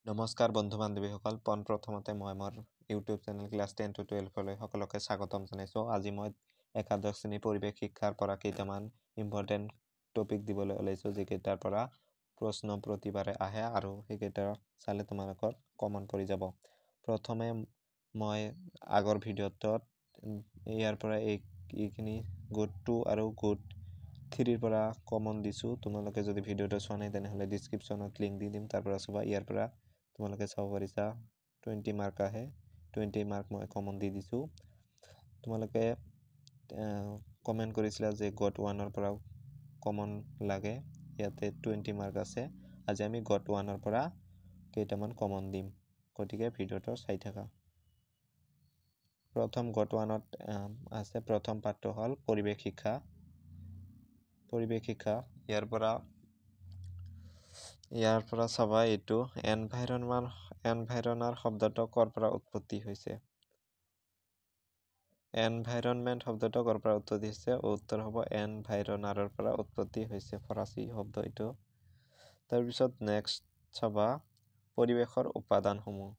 নমস্কাৰ বন্ধু বান্ধৱীসকল প্ৰথমতে মই মোৰ ইউটিউব চেনেল ক্লাছ 10 to 12 লৈ সকলোকে স্বাগতম জনাইছোঁ। আজি মই একাদশ শ্ৰেণী পৰিৱেশ শিক্ষাৰ পৰা কেইটামান ইম্পৰ্টেণ্ট টপিক দিবলৈ ওলাইছোঁ, যিকেইটাৰ পৰা প্ৰশ্ন প্ৰতিবাৰে আহে আৰু সেইকেইটা চালে তোমালোকৰ কমন পৰি যাব। প্ৰথমে মই আগৰ ভিডিঅ'টোত ইয়াৰ পৰা এইখিনি গোট 2 আৰু গোট 3 পৰা কমন দিছোঁ। তোমালোকে যদি ভিডিঅ'টো চোৱা নাই তেনেহ'লে ডিছক্ৰিপশ্যনত লিংক দি দিম, তাৰ পৰা চাবা। ইয়াৰ পৰা তোমালোকে চাব পাৰিছা 20 মাৰ্ক আহে, 20 মাৰ্ক মই কমন দি দিছোঁ। তোমালোকে কমেণ্ট কৰিছিলা যে গোট 1 পৰাও কমন লাগে, ইয়াতে 20 মাৰ্ক আছে। আজি আমি গোট 1 পৰা কেইটামান কমন দিম, গতিকে ভিডিঅ'টো চাই থাকা। প্ৰথম গোট 1ত আছে, প্ৰথম পাঠটো হ'ল পৰিৱেশ শিক্ষা। ইয়াৰ পৰা চাবা, এইটো এনভাইৰনাৰ শব্দটো ক'ৰ পৰা উৎপত্তি হৈছে। এনভাইৰনমেণ্ট শব্দটো ক'ৰ পৰা উৎপত্তি হৈছে? উত্তৰ হ'ব এনভাইৰনাৰৰ পৰা উৎপত্তি হৈছে, ফৰাচী শব্দ এইটো। তাৰপিছত নেক্সট চাবা, পৰিৱেশৰ উপাদানসমূহ।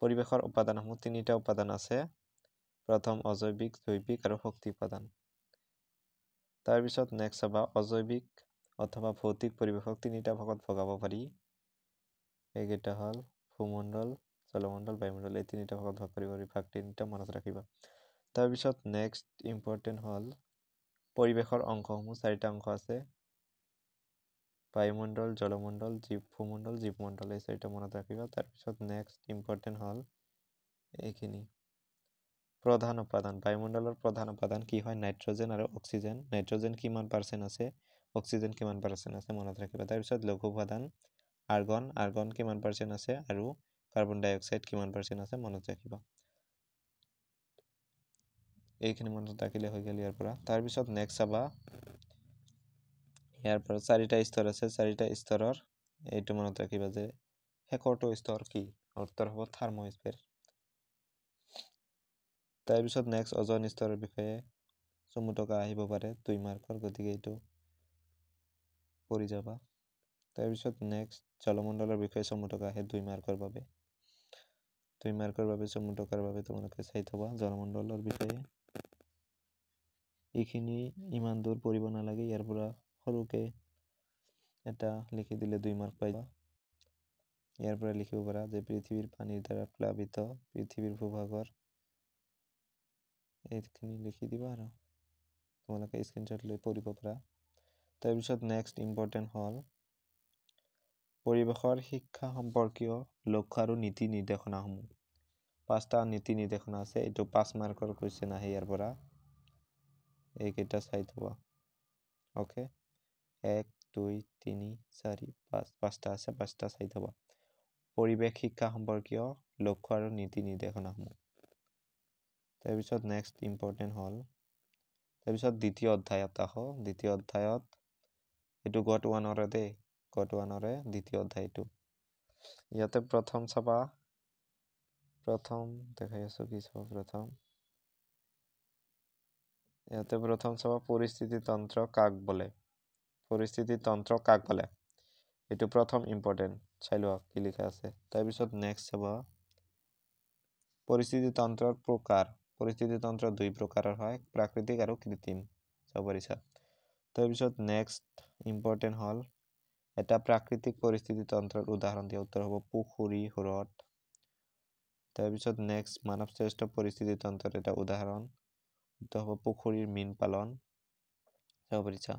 পৰিৱেশৰ উপাদানসমূহ 3টা উপাদান আছে। প্ৰথম অজৈৱিক, জৈৱিক আৰু শক্তি উপাদান। তাৰপিছত নেক্সট চাবা, অজৈৱিক অথবা ভৌতিক পৰিৱেশক 3টা ভাগত ভগাব পাৰি। এইকেইটা হ'ল ভূমণ্ডল, জলমণ্ডল, বায়ুমণ্ডল। এই 3টা ভাগত ভাগ কৰিব পাৰি, ভাগ 3টা মনত ৰাখিবা। তাৰপিছত নেক্সট ইম্পৰ্টেণ্ট হ'ল পৰিৱেশৰ অংশসমূহ। 4টা অংশ আছে, বায়ুমণ্ডল, জলমণ্ডল, ভূমণ্ডল, জীৱমণ্ডল। এই 4টা মনত ৰাখিবা। তাৰপিছত নেক্সট ইম্পৰ্টেণ্ট হ'ল এইখিনি প্ৰধান উপাদান। বায়ুমণ্ডলৰ প্ৰধান উপাদান কি হয়? নাইট্ৰজেন আৰু অক্সিজেন। নাইট্ৰজেন কিমান % আছে, অক্সিজেন কিমান % আছে মনত ৰাখিবা। তাৰপিছত লঘু উপাদান আৰ্গন কিমান % আছে আৰু কাৰ্বন ডাই অক্সাইড কিমান % আছে মনত ৰাখিবা। এইখিনি মনত ৰাখিলে হৈ গ'ল ইয়াৰ পৰা। তাৰপিছত নেক্সট চাবা, ইয়াৰ পৰা 4টা স্তৰ আছে। 4টা স্তৰৰ এইটো মনত ৰাখিবা যে শেষৰটো স্তৰ কি? উত্তৰ হ'ব থাৰ্মোস্ফিয়াৰ। তাৰপিছত নেক্সট ওজন স্তৰৰ বিষয়ে চমু টকা আহিব পাৰে 2 মাৰ্কৰ, গতিকে এইটো পঢ়ি যাবা। তাৰপিছত নেক্সট জলমণ্ডলৰ বিষয়ে চমু টকা আহে 2 মাৰ্কৰ বাবে। 2 মাৰ্কৰ বাবে চমু টকাৰ বাবে তোমালোকে চাই থবা জলমণ্ডলৰ বিষয়ে। এইখিনি ইমান দূৰ পঢ়িব নালাগে, ইয়াৰ পৰা সৰুকে এটা লিখি দিলে 2 মাৰ্ক পাই। ইয়াৰ পৰা লিখিব পাৰা যে পৃথিৱীৰ পানীৰ দ্বাৰা প্লাবিত পৃথিৱীৰ ভূভাগৰ, এইখিনি লিখি দিবা আৰু তোমালোকে স্ক্ৰীনশ্বট লৈ পঢ়িব পাৰা। তাৰপিছত নেক্সট ইম্পৰ্টেণ্ট হ'ল পৰিৱেশৰ শিক্ষা সম্পৰ্কীয় লক্ষ্য আৰু নীতি নিৰ্দেশনাসমূহ। 5টা নীতি নিৰ্দেশনা আছে। এইটো 5 মাৰ্কৰ কুৱেশ্যন আহে ইয়াৰ পৰা। এইকেইটা চাই থবা। অ'কে, 1 2 3 4 5, 5টা আছে, 5টা চাই থবা। পৰিৱেশ শিক্ষা সম্পৰ্কীয় লক্ষ্য আৰু নীতি নিৰ্দেশনাসমূহ। তাৰপিছত নেক্সট ইম্পৰ্টেণ্ট হ'ল, তাৰপিছত দ্বিতীয় অধ্যায়ত আহোঁ। দ্বিতীয় অধ্যায়ত এইটো গোট 1ৰে দেই, গোট 1ৰে দ্বিতীয় অধ্যায়টো। ইয়াতে প্ৰথম চাবা, প্ৰথম দেখাই আছোঁ কি চাবা। ইয়াতে প্ৰথম চাবা, পৰিস্থিতি তন্ত্ৰ কাক বোলে। পৰিস্থিতি তন্ত্ৰ কাক বোলে, এইটো প্ৰথম ইম্পৰ্টেণ্ট, চাই লোৱা কি লিখা আছে। তাৰপিছত নেক্সট চাবা, পৰিস্থিতি তন্ত্ৰৰ প্ৰকাৰ। পৰিস্থিতি তন্ত্ৰ 2 প্ৰকাৰৰ হয়, প্ৰাকৃতিক আৰু কৃত্ৰিম, চাব পাৰিছা। তাৰপিছত নেক্সট ইম্পৰ্টেণ্ট হ'ল এটা প্ৰাকৃতিক পৰিস্থিতি তন্ত্ৰৰ উদাহৰণ দিয়া। উত্তৰ হ'ব পুখুৰী, হ্ৰদ। তাৰপিছত নেক্সট মানৱ শ্ৰেষ্ঠ পৰিস্থিতি তন্ত্ৰৰ এটা উদাহৰণ, উত্তৰ হ'ব পুখুৰীৰ মীন পালন, চাব পাৰিছা।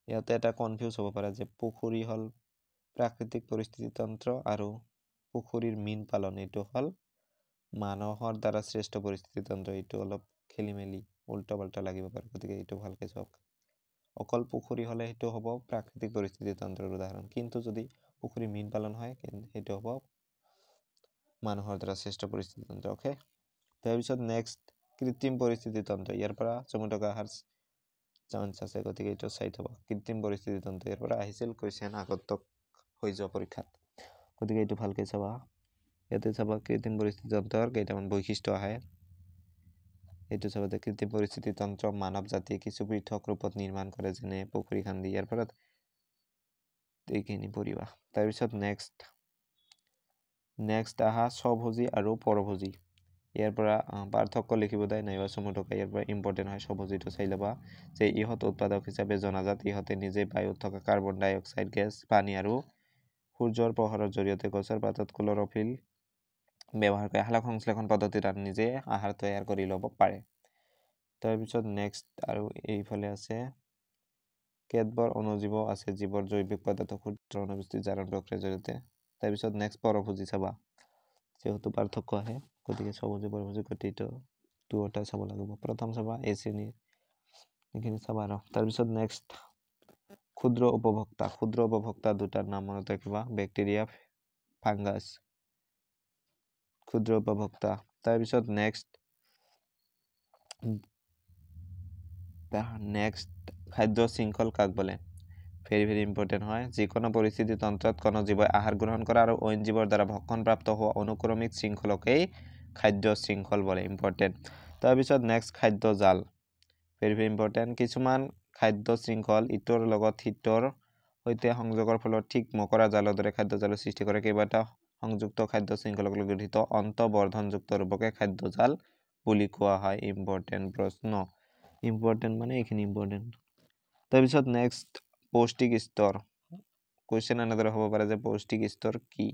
ইয়াতে এটা কনফিউজ হ'ব পাৰে যে পুখুৰী হ'ল প্ৰাকৃতিক পৰিস্থিতি তন্ত্ৰ আৰু পুখুৰীৰ মীন পালন এইটো হ'ল মানুহৰ দ্বাৰা শ্ৰেষ্ঠ পৰিস্থিতি তন্ত্ৰ। এইটো অলপ খেলি মেলি উল্টা পাল্টা লাগিব পাৰে, গতিকে এইটো ভালকে চাওক। অকল পুখুৰী হ'লে সেইটো হ'ব প্ৰাকৃতিক পৰিস্থিতি তন্ত্ৰৰ উদাহৰণ, কিন্তু যদি পুখুৰীৰ মীন পালন হয় সেইটো হ'ব মানুহৰ দ্বাৰা শ্ৰেষ্ঠ পৰিস্থিতি তন্ত্ৰ। অ'কে, তাৰপিছত নেক্সট কৃত্ৰিম পৰিস্থিতি তন্ত্ৰ। ইয়াৰ পৰা চমু টকা অহাৰ চান্স আছে, গতিকে এইটো চাই থবা। কৃত্ৰিম পৰিস্থিতি তন্ত্ৰ ইয়াৰ পৰা আহিছিল কুৱেশ্যন আগন্তুক হৈ যোৱা পৰীক্ষাত, গতিকে এইটো ভালকে চাবা। ইয়াতে চাবা কৃত্ৰিম পৰিস্থিতি তন্ত্ৰৰ কেইটামান বৈশিষ্ট্য আহে। এইটো চাবা যে কৃত্ৰিম পৰিস্থিতি তন্ত্ৰ মানৱ জাতিয়ে কিছু পৃথক ৰূপত নিৰ্মাণ কৰে, যেনে পুখুৰী খান্দি। ইয়াৰ পৰা এইখিনি পঢ়িবা। তাৰপিছত নেক্সট নেক্সট আহা স্বভোজী আৰু পৰভোজী। ইয়াৰ পৰা পাৰ্থক্য লিখিব দিয়ে নাইবা চমু থকা। ইয়াৰ পৰা ইম্পৰ্টেণ্ট হয় স্বভোজীটো চাই ল'বা যে ইহঁত উৎপাদক হিচাপে জনাজাত। ইহঁতে নিজে বায়ুত থকা কাৰ্বন ডাই অক্সাইড গেছ, পানী আৰু সূৰ্যৰ পোহৰৰ জৰিয়তে গছৰ পাতত ক্লৰ'ফিল ব্যৱহাৰ কৰে। সালোক সংশ্লেষণ পদ্ধতিত আৰু নিজে আহাৰ তৈয়াৰ কৰি ল'ব পাৰে। তাৰপিছত নেক্সট আৰু এইফালে আছে কেতবোৰ অণুজীৱ আছে যিবোৰ জৈৱিক পদাৰ্থ ক্ষুদ্ৰ অণুবীক্ষিত জাৰণ প্ৰক্ৰিয়াৰ জৰিয়তে। তাৰপিছত নেক্সট পৰভোজী চাবা, যেহেতু পাৰ্থক্য আহে গতিকে স্বভোজী পৰভোজী গোটেইটো দুয়োটাই চাব লাগিব। প্ৰথম চাবা এই শ্ৰেণীৰ এইখিনি চাবা আৰু তাৰপিছত নেক্সট ক্ষুদ্ৰ উপভোক্তা। ক্ষুদ্ৰ উপভোক্তা দুটাৰ নাম মনত ৰাখিবা, বেক্টেৰিয়া, ফাংগাছ। ক্ষুদ্ৰ উপভোক্তা। তাৰপিছত নেক্সট খাদ্য শৃংখল কাক বোলে? ভেৰি ইম্পৰ্টেণ্ট হয়। যিকোনো পৰিস্থিতি তন্ত্ৰত কোনো জীৱই আহাৰ গ্ৰহণ কৰা আৰু অইন জীৱৰ দ্বাৰা ভক্ষণপ্ৰাপ্ত হোৱা অনুক্ৰমিক শৃংখলকেই খাদ্য শৃংখল বোলে। ইম্পৰ্টেণ্ট। তাৰপিছত নেক্সট খাদ্য জাল। Very important. কিছুমান খাদ্য শৃংখল ইটোৰ লগত সিটোৰ সৈতে সংযোগৰ ফলত ঠিক মকৰা জালৰ দৰে খাদ্য জালৰ সৃষ্টি কৰে। কেইবাটাও সংযুক্ত খাদ্য শৃংখলক লৈ গঠিত অন্তঃবৰ্ধনযুক্ত ৰূপকে খাদ্য জাল বুলি কোৱা হয়। ইম্পৰ্টেণ্ট প্ৰশ্ন। ইম্পৰ্টেণ্ট মানে এইখিনি ইম্পৰ্টেণ্ট। তাৰপিছত নেক্সট পৌষ্টিক স্তৰ। কুৱেশ্যন এনেদৰে হ'ব পাৰে যে পৌষ্টিক স্তৰ কি?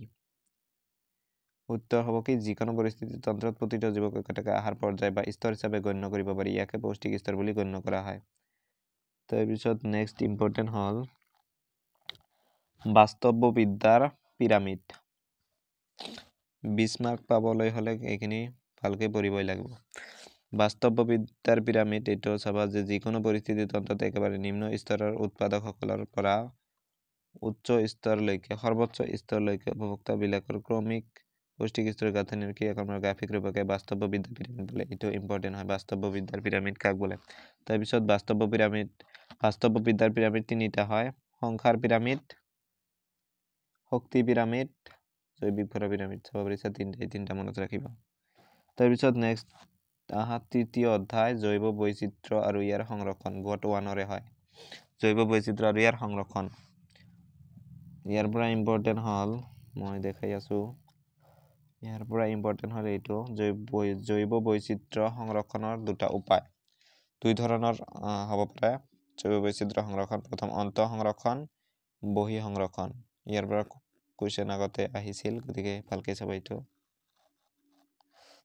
উত্তৰ হ'ব কি, যিকোনো পৰিস্থিতি তন্ত্ৰত প্ৰতিটো জীৱক একেটাকে আহাৰ পৰ্যায় বা স্তৰ হিচাপে গণ্য কৰিব পাৰি। ইয়াকে পৌষ্টিক স্তৰ বুলি গণ্য কৰা হয়। তাৰপিছত নেক্সট ইম্পৰ্টেণ্ট হ'ল বাস্তৱবিদ্যাৰ পিৰামিড। 20 মাৰ্ক পাবলৈ হ'লে এইখিনি ভালকৈ পঢ়িবই লাগিব। বাস্তৱবিদ্যাৰ পিৰামিড এইটো চাবা যে যিকোনো পৰিস্থিতি তন্ত্ৰত একেবাৰে নিম্ন স্তৰৰ উৎপাদকসকলৰ পৰা উচ্চ স্তৰলৈকে সৰ্বোচ্চ স্তৰলৈকে উপভোক্তাবিলাকৰ ক্ৰমিক পৌষ্টিক স্তৰৰ গাঁথনিৰ ক্ৰিয়াকৰ্মৰ গ্ৰাফিক ৰূপকে বাস্তৱবিদ্যাৰ পিৰামিড বোলে। এইটো ইম্পৰ্টেণ্ট হয়, বাস্তৱবিদ্যাৰ পিৰামিড কাক বোলে। তাৰপিছত বাস্তৱবিদ্যাৰ পিৰামিড তিনিটা হয়, সংখ্যাৰ পিৰামিড, শক্তি পিৰামিড, জৈৱিক ভৰা পিৰামিড। চাব পাৰিছা তিনিটা মনত ৰাখিবা। তাৰপিছত নেক্সট আহা তৃতীয় অধ্যায় জৈৱ বৈচিত্ৰ্য আৰু ইয়াৰ সংৰক্ষণ। গট 1ৰে হয়, জৈৱ বৈচিত্ৰ্য আৰু ইয়াৰ সংৰক্ষণ। ইয়াৰ পৰা ইম্পৰ্টেণ্ট হ'ল, মই দেখাই আছো, ইয়াৰ পৰা ইম্পৰ্টেণ্ট হ'ল এইটো জৈৱ বৈচিত্ৰ্য সংৰক্ষণৰ দুটা উপায়। দুই ধৰণৰ হ'ব পাৰে জৈৱ বৈচিত্ৰ্য সংৰক্ষণ। প্ৰথম অন্তঃ সংৰক্ষণ, বহি সংৰক্ষণ। ইয়াৰ পৰা কুৱেশ্যন আগতে আহিছিল গতিকে ভালকৈ চাব এইটো।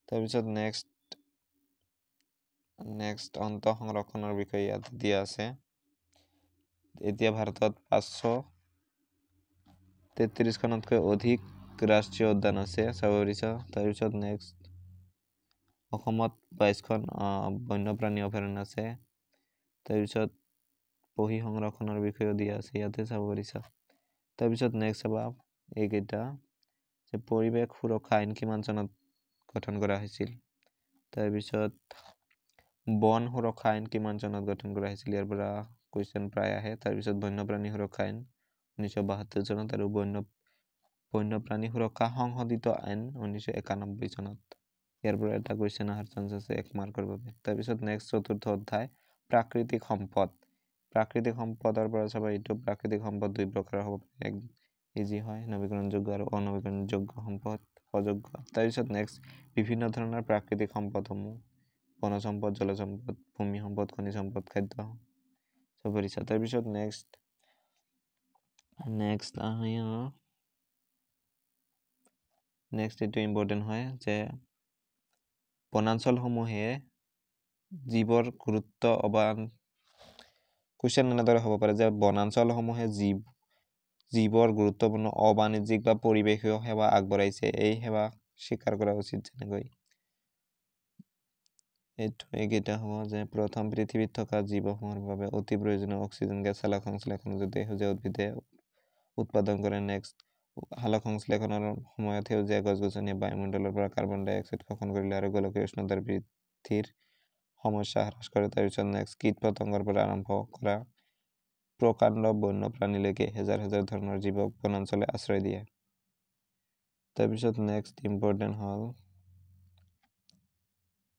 তাৰপিছত নেক্সট অন্তঃ সংৰক্ষণৰ বিষয়ে ইয়াত দিয়া আছে। এতিয়া ভাৰতত 533খনতকৈ অধিক ৰাষ্ট্ৰীয় উদ্যান আছে, চাব পাৰিছা। তাৰপিছত নেক্সট অসমত 22খন বন্যপ্ৰাণী অভয়াৰণ্য আছে। তাৰপিছত বহি সংৰক্ষণৰ বিষয়েও দিয়া আছে, ইয়াতে চাব পাৰিছা। তাৰপিছত নেক্সট চাবা এইকেইটা যে পৰিৱেশ সুৰক্ষা আইন কিমান চনত গঠন কৰা হৈছিল। তাৰপিছত বন সুৰক্ষা আইন কিমান চনত গঠন কৰা হৈছিল, ইয়াৰ পৰা কুৱেশ্যন প্ৰায় আহে। তাৰপিছত বন্যপ্ৰাণী সুৰক্ষা আইন 1972 চনত আৰু বন্যপ্ৰাণী সুৰক্ষা সংশোধিত আইন 1991 চনত। ইয়াৰ পৰা এটা কুৱেশ্যন অহাৰ চান্স আছে 1 মাৰ্কৰ বাবে। তাৰপিছত নেক্সট চতুৰ্থ অধ্যায় প্ৰাকৃতিক সম্পদ। প্ৰাকৃতিক সম্পদৰ পৰা চাবা এইটো প্ৰাকৃতিক সম্পদ দুই প্ৰকাৰৰ হ'ব পাৰে, ইজি হয়, নৱীকৰণযোগ্য আৰু অনৱীকৰণযোগ্য সম্পদ অযোগ্য। তাৰপিছত নেক্সট বিভিন্ন ধৰণৰ প্ৰাকৃতিক সম্পদসমূহ, বনজ সম্পদ, জলজ সম্পদ, ভূমি সম্পদ, খনিজ সম্পদ, খাদ্য চাব পাৰিছা। তাৰপিছত নেক্সট এইটো ইম্পৰ্টেণ্ট হয় যে বনাঞ্চলসমূহে জীৱৰ গুৰুত্ব কুৱেশ্যন এনেদৰে হ'ব পাৰে যে বনাঞ্চলসমূহে জীৱৰ গুৰুত্বপূৰ্ণ অবাণিজ্যিক বা পৰিৱেশীয় সেৱা আগবঢ়াইছে, এই সেৱা স্বীকাৰ কৰা উচিত। যেনেকৈ এইকেইটা হ'ব যে প্ৰথম পৃথিৱীত থকা জীৱসমূহৰ বাবে অতি প্ৰয়োজনীয় অক্সিজেন গেছ সালোক সংশ্লেষণৰ জৰিয়তে সেউজীয়া উদ্ভিদে উৎপাদন কৰে। নেক্সট সালোক সংশ্লেষণৰ সময়ত সেউজীয়া গছ গছনিয়ে বায়ুমণ্ডলৰ পৰা কাৰ্বন ডাই অক্সাইড শোষণ কৰিলে আৰু গোলকীয় উষ্ণতাৰ বৃদ্ধিৰ সমস্যা হ্ৰাস কৰে। তাৰপিছত নেক্সট কীট পতংগৰ পৰা আৰম্ভ কৰা প্ৰকাণ্ড বন্যপ্ৰাণীলৈকে হাজাৰ হাজাৰ ধৰণৰ জীৱক বনাঞ্চলে আশ্ৰয় দিয়ে। তাৰপিছত নেক্সট ইম্পৰ্টেণ্ট হ'ল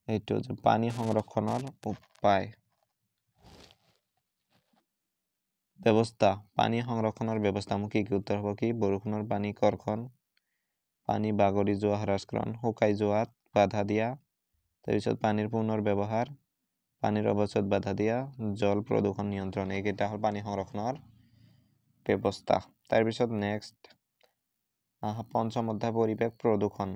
এইটো যে পানী সংৰক্ষণৰ উপায় ব্যৱস্থা। পানী সংৰক্ষণৰ ব্যৱস্থা কি কি? উত্তৰ হ'ব কি, বৰষুণৰ পানী কৰ্ষণ, পানী বাগৰি যোৱা হ্ৰাসকৰণ, শুকাই যোৱাত বাধা দিয়া, তাৰপিছত পানীৰ পুনৰ ব্যৱহাৰ, পানীৰ অৱচয়ত বাধা দিয়া, জল প্ৰদূষণ নিয়ন্ত্ৰণ। এইকেইটা হ'ল পানী সংৰক্ষণৰ ব্যৱস্থা। তাৰপিছত নেক্সট পঞ্চম অধ্যায় পৰিৱেশ প্ৰদূষণ।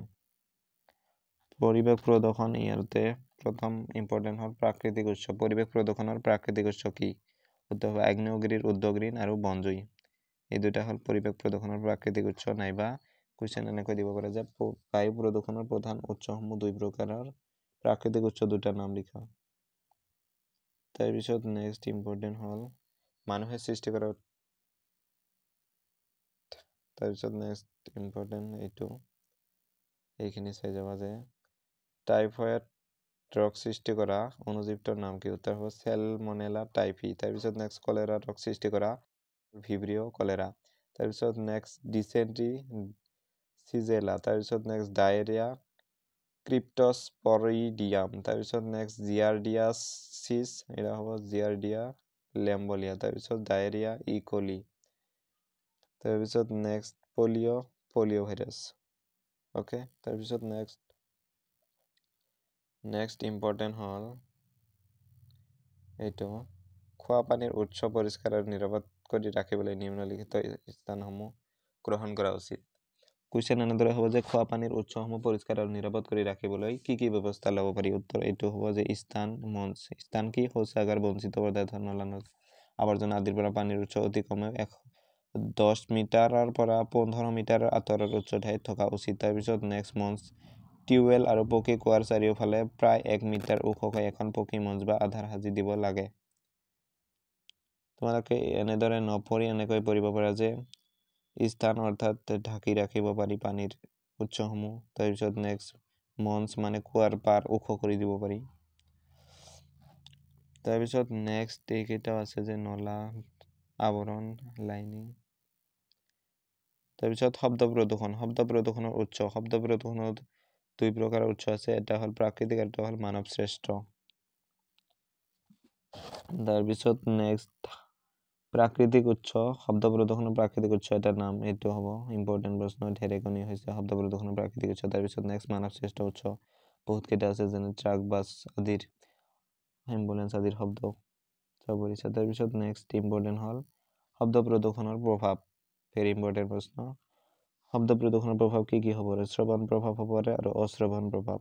পৰিৱেশ প্ৰদূষণ ইয়াতে প্ৰথম ইম্পৰ্টেণ্ট হ'ল প্ৰাকৃতিক উৎস। পৰিৱেশ প্ৰদূষণৰ প্ৰাকৃতিক উৎস কি? উত্তৰ হ'ব আগ্নেয়গিৰিৰ উদ্যোগঋণ আৰু বনজুই। এই দুটা হ'ল পৰিৱেশ প্ৰদূষণৰ প্ৰাকৃতিক উৎস। নাইবা কুৱেশ্যন এনেকৈ দিব পাৰে যে বায়ু প্ৰদূষণৰ প্ৰধান উৎসসমূহ দুই প্ৰকাৰৰ, প্ৰাকৃতিক উৎস দুটাৰ নাম লিখা। তাৰপিছত নেক্সট ইম্পৰ্টেণ্ট হ'ল মানুহে সৃষ্টি কৰা। তাৰপিছত নেক্সট ইম্পৰ্টেণ্ট এইখিনি চাই যাবা যে টাইফয়েড ৰোগ সৃষ্টি কৰা অণুজীৱটোৰ নাম কি? উত্তৰ হ'ব চেলমনেলা টাইফি। তাৰপিছত নেক্সট কলেৰা ৰোগ সৃষ্টি কৰা ভিব্ৰিঅ কলেৰা। তাৰপিছত নেক্সট ডিচেণ্ট্ৰি চিজেলা। তাৰপিছত নেক্সট ডায়েৰিয়া ক্ৰিপ্টস্পৰিডিয়াম। তাৰপিছত নেক্সট জিয়াৰ্ডিয়াচিছ, এয়া হ'ব জিয়াৰ্ডিয়া লেম্বলিয়া। তাৰপিছত ডায়েৰিয়া ইকলি। তাৰপিছত নেক্সট পলিঅ' ভাইৰাছ। অ'কে, তাৰপিছত নেক্সট ইম্পৰ্টেণ্ট হ'ল খোৱা পানীৰ উৎস পৰিষ্কাৰ আৰু নিৰাপদ কৰি ৰাখিবলৈ নিম্নলিখিত স্থানসমূহ গ্ৰহণ কৰা উচিত। কুৱেশ্যন এনেদৰে হ'ব যে খোৱা পানীৰ উৎসসমূহ পৰিষ্কাৰ আৰু নিৰাপদ কৰি ৰাখিবলৈ কি কি ব্যৱস্থা ল'ব পাৰি? উত্তৰ হ'ব যে স্থান কি? শৌচাগাৰ, বঞ্চিত পদাৰ্থ, নলা আৱৰ্জনা আদিৰ পৰা পানীৰ উৎস অতি কমেও 10 মিটাৰৰ পৰা 15 মিটাৰৰ আঁতৰৰ উচ্চ ঠাইত থকা উচিত। তাৰপিছত নেক্সট টিউবৱেল আৰু পকী কুঁৱাৰ চাৰিওফালে প্ৰায় 1 মিটাৰ ওখকৈ এখন পকী মঞ্চ বা আধাৰ সাজি দিব লাগে। তোমালোকে এনেদৰে নপঢ়ি এনেকৈ পঢ়িব পাৰা যে স্থান অৰ্থাৎ ঢাকি ৰাখিব পাৰি পানীৰ উৎসসমূহ। তাৰপিছত নেক্সট মঞ্চ মানে কুঁৱাৰ পাৰ ওখ কৰি দিব পাৰি। তাৰপিছত নেক্সট এইকেইটাও আছে যে নলা আৱৰণ, লাইনিং। তাৰপিছত শব্দ প্ৰদূষণৰ উৎস। শব্দ প্ৰদূষণৰ দুই প্ৰকাৰৰ উৎস আছে, এটা হ'ল প্ৰাকৃতিক আৰু এটা হ'ল মানৱ শ্ৰেষ্ঠ। তাৰপিছত নেক্সট প্ৰাকৃতিক উৎস, শব্দ প্ৰদূষণৰ প্ৰাকৃতিক উৎস এটাৰ নাম, এইটো হ'ব ইম্পৰ্টেণ্ট প্ৰশ্ন। ঢেৰেকনি হৈছে শব্দ প্ৰদূষণৰ প্ৰাকৃতিক উৎস। তাৰপিছত নেক্সট মানৱ শ্ৰেষ্ঠ উৎস বহুতকেইটা আছে, যেনে ট্ৰাক, বাছ আদিৰ, এম্বুলেন্স আদিৰ শব্দ। তাৰপিছত নেক্সট ইম্পৰ্টেণ্ট হ'ল শব্দ প্ৰদূষণৰ প্ৰভাৱ। ভেৰি ইম্পৰ্টেণ্ট প্ৰশ্ন। শব্দ প্ৰদূষণৰ প্ৰভাৱ কি কি হ'ব পাৰে? শ্ৰৱণ প্ৰভাৱ হ'ব পাৰে আৰু অশ্ৰৱণ প্ৰভাৱ।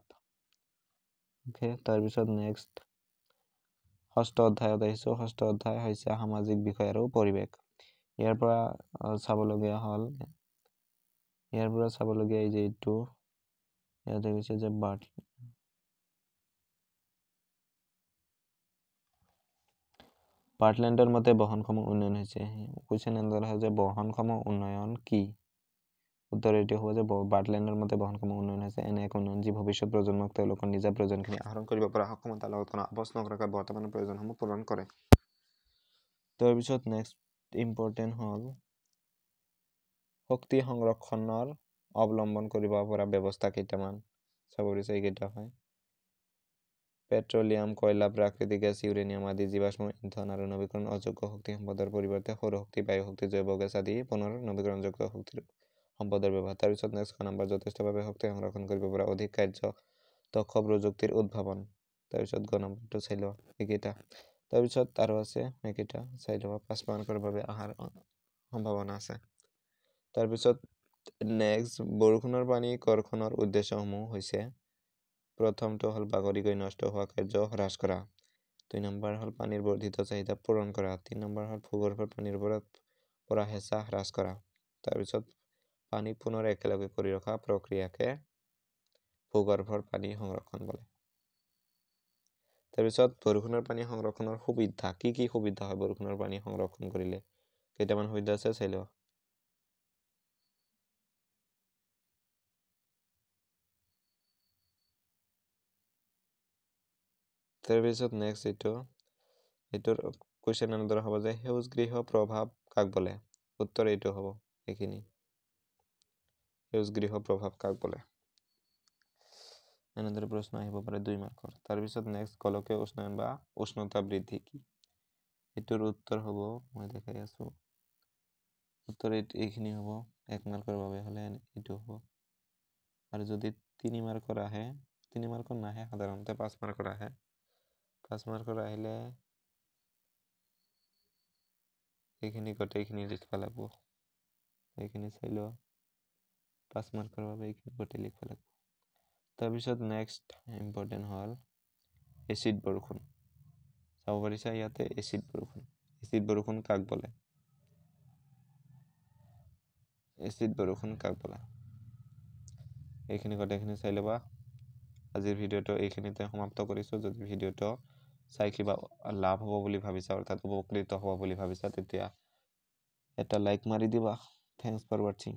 অ'কে, তাৰপিছত নেক্সট ষষ্ঠ অধ্যায়ত আহিছোঁ। ষষ্ঠ অধ্যায় হৈছে সামাজিক বিষয় আৰু পৰিৱেশ। ইয়াৰ পৰা চাবলগীয়া এই যে এইটো ইয়াতে কৈছে যে বাৰ্টলেণ্ডৰ মতে বহনক্ষম উন্নয়ন হৈছে। কুৱেশ্যন এনেদৰে হয় যে বহনক্ষম উন্নয়ন কি? উত্তৰ এইটো হ'ব যে বাৰ্টলেণ্ডৰ মতে বহনক্ষম উন্নয়ন হৈছে এনে এক উন্নয়ন যি ভৱিষ্যত প্ৰজন্মক তেওঁলোকৰ নিজা প্ৰয়োজনখিনি আহৰণ কৰিব পৰা সক্ষমতাৰ লগত কোনো আপোচ নকৰাকৈ বৰ্তমানৰ প্ৰয়োজনসমূহ পূৰণ কৰে। তাৰপিছত নেক্সট ইম্পৰ্টেণ্ট হ'ল শক্তি সংৰক্ষণৰ অৱলম্বন কৰিব পৰা ব্যৱস্থা কেইটামান চাব বিচাৰিছে। এইকেইটা হয় পেট্ৰলিয়াম, কয়লা, প্ৰাকৃতিক গেছ, ইউৰেনিয়াম আদি জীৱাশ্ম ইন্ধন আৰু নৱীকৰণ অযোগ্য শক্তি সম্পদৰ পৰিৱৰ্তে সৌৰ শক্তি, বায়ু শক্তি, জৈৱ গেছ আদি পুনৰ নৱীকৰণযোগ্য শক্তিৰ সম্পদৰ ব্যৱহাৰ। তাৰপিছত নেক্সট নম্বৰ যথেষ্টভাৱে শক্তি সংৰক্ষণ কৰিব পৰা অধিক কাৰ্যদক্ষ প্ৰযুক্তিৰ উদ্ভাৱন। তাৰপিছত নম্বৰটো চাই লোৱা এইকেইটা। তাৰপিছত আৰু আছে এইকেইটা চাই লোৱা, 5 মাৰ্কৰ বাবে অহাৰ সম্ভাৱনা আছে। তাৰপিছত নেক্সট বৰষুণৰ পানী কৰ্ষণৰ উদ্দেশ্যসমূহ হৈছে প্ৰথমটো হ'ল বাগৰি গৈ নষ্ট হোৱা কাৰ্য হ্ৰাস কৰা। 2 নম্বৰ হ'ল পানীৰ বৰ্ধিত চাহিদা পূৰণ কৰা। 3 নম্বৰ হ'ল ভূগৰ্ভৰ পানীৰ ওপৰত পৰা হেঁচা হ্ৰাস কৰা। তাৰপিছত পানী পুনৰ একেলগে কৰি ৰখা প্ৰক্ৰিয়াকে ভূগৰ্ভৰ পানী সংৰক্ষণ বোলে। তাৰপিছত বৰষুণৰ পানী সংৰক্ষণৰ সুবিধা কি কি সুবিধা হয় বৰষুণৰ পানী সংৰক্ষণ কৰিলে? কেইটামান সুবিধা আছে চাই লোৱা। তাৰপিছত নেক্সট এইটোৰ কুৱেশ্যন এনেদৰে হ'ব যে সেউজ গৃহ প্ৰভাৱ কাক বোলে? উত্তৰ এইটো হ'ব এইখিনি, সেউজ গৃহ প্ৰভাৱ কাক বোলে? এনেদৰে প্ৰশ্ন আহিব পাৰে 2 মাৰ্কৰ। তাৰপিছত নেক্সট গোলকীয় উষ্ণায়ন বা উষ্ণতা বৃদ্ধি কি? এইটোৰ উত্তৰ হ'ব, মই দেখাই আছো, উত্তৰ এইখিনি হ'ব 1 মাৰ্কৰ বাবে হ'লে এইটো হ'ব আৰু যদি 3 মাৰ্কৰ আহে 3 মাৰ্কৰ নাহে সাধাৰণতে 5 মাৰ্কৰ আহে 5 মাৰ্কৰ আহিলে এইখিনি গোটেইখিনি লিখিব লাগিব এইখিনি চাই লও 5 মাৰ্কৰ বাবে এইখিনি গোটেই লিখিব লাগিব তাৰপিছত নেক্সট ইম্পৰ্টেণ্ট হ'ল এচিড বৰষুণ চাব পাৰিছা ইয়াতে এচিড বৰষুণ কাক বোলে এচিড বৰষুণ কাক বোলে এইখিনি গোটেইখিনি চাই ল'বা আজিৰ ভিডিঅ'টো এইখিনিতে সমাপ্ত কৰিছোঁ যদি ভিডিঅ'টো চাই কিবা লাভ হ'ব বুলি ভাবিছা অৰ্থাৎ উপকৃত হ'ব বুলি ভাবিছা তেতিয়া এটা লাইক মাৰি দিবা থ্যাঙ্কস ফৰ ওয়াচিং